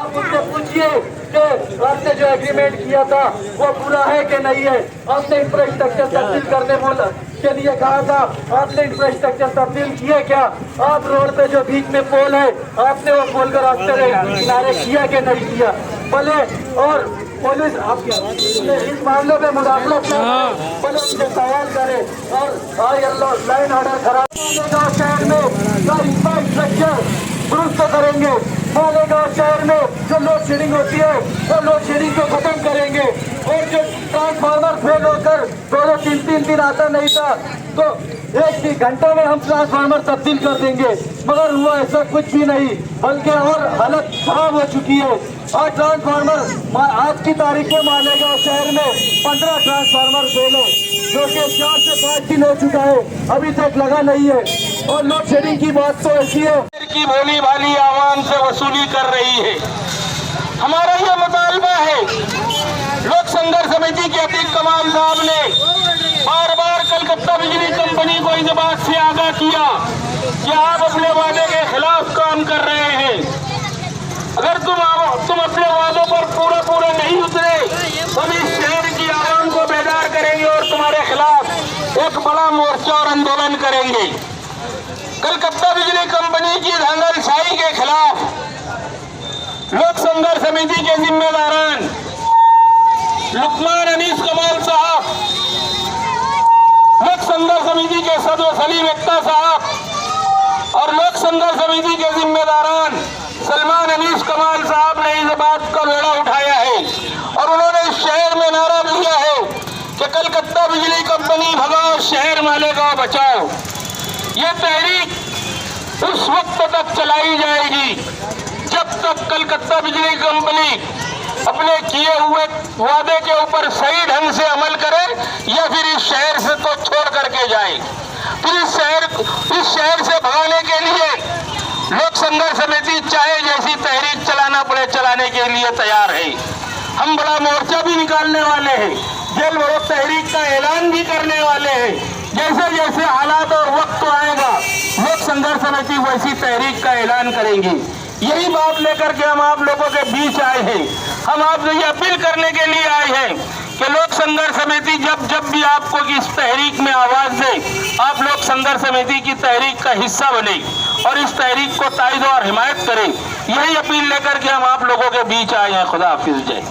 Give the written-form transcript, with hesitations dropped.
आप उनसे पूछिए कि आपने जो एग्रीमेंट किया था वो पूरा है कि नहीं है। आपने इंफ्रास्ट्रक्चर तब्दील करने बोला के लिए कहा था, आपने इंफ्रास्ट्रक्चर तब्दील किए क्या? आप रोड पे जो बीच में पोल है आपने वो पोल का रास्ते किनारे किया कि नहीं किया? भले और पुलिस आप इस मामले में मुदाखलत न करे, भले उनसे सवाल करे और लाइन ऑर्डर खराब शहर में इंफ्रास्ट्रक्चर दुरुस्त करेंगे। मालेगांव शहर में जो लोड शेडिंग होती है वो लोड शेडिंग को खत्म करेंगे और जो ट्रांसफार्मर फेल होकर 2-3 दिन आता नहीं था तो 1 घंटे में हम ट्रांसफार्मर तब्दील कर देंगे, मगर हुआ ऐसा कुछ भी नहीं, बल्कि और हालत खराब हो चुकी है। और ट्रांसफार्मर आज की तारीख में मालेगांव शहर में 15 ट्रांसफार्मर फेल है, जो कि 4 से 5 दिन हो चुका है, अभी तक लगा नहीं है। और लोड शेडिंग की बात तो ऐसी है की भोली भाली आवाम से वसूली कर रही है। हमारा यह मुतालबा है, लोक संघर्ष समिति के अतीक कमाल साहब ने बार बार कलकत्ता बिजली कंपनी को इस बात से आगाह किया कि आप अपने वादे के खिलाफ काम कर रहे हैं। अगर तुम अपने वादों पर पूरा नहीं उतरे तो इस शहर की आवाम को बेदार करेंगे और तुम्हारे खिलाफ एक बड़ा मोर्चा और आंदोलन करेंगे। कलकत्ता बिजली कंपनी की धांधलशाही के खिलाफ लोक संघर्ष समिति के जिम्मेदारान लुकमान अनीस कमाल साहब, लोक संघर्ष समिति के सदस्य सलीम एक्ता साहब और लोक संघर्ष समिति के जिम्मेदारान सलमान अनीस कमाल साहब ने इस बात का बेड़ा उठाया है और उन्होंने इस शहर में नारा दिया है कि कलकत्ता बिजली कंपनी भगाओ, शहर मालेगांव बचाओ। ये तहरीक उस वक्त तक चलाई जाएगी जब तक कलकत्ता बिजली कंपनी अपने किए हुए वादे के ऊपर सही ढंग से अमल करे या फिर इस शहर से तो छोड़ करके जाए। फिर इस शहर से भगाने के लिए लोक संघर्ष समिति चाहे जैसी तहरीक चलाना पड़े चलाने के लिए तैयार है। हम बड़ा मोर्चा भी निकालने वाले हैं, जेल भरो तहरीक का ऐलान भी करने वाले हैं। जैसे जैसे हालात और वक्त आएगा लोक संघर्ष समिति वैसी तहरीक का ऐलान करेंगी। यही बात लेकर के हम आप लोगों के बीच आए हैं। हम आपसे ये अपील करने के लिए आए हैं कि लोक संघर्ष समिति जब भी आपको इस तहरीक में आवाज दे, आप लोक संघर्ष समिति की तहरीक का हिस्सा बने और इस तहरीक को तायद और हिमायत करें। यही अपील लेकर के हम आप लोगों के बीच आए हैं। खुदा हाफिज। जय।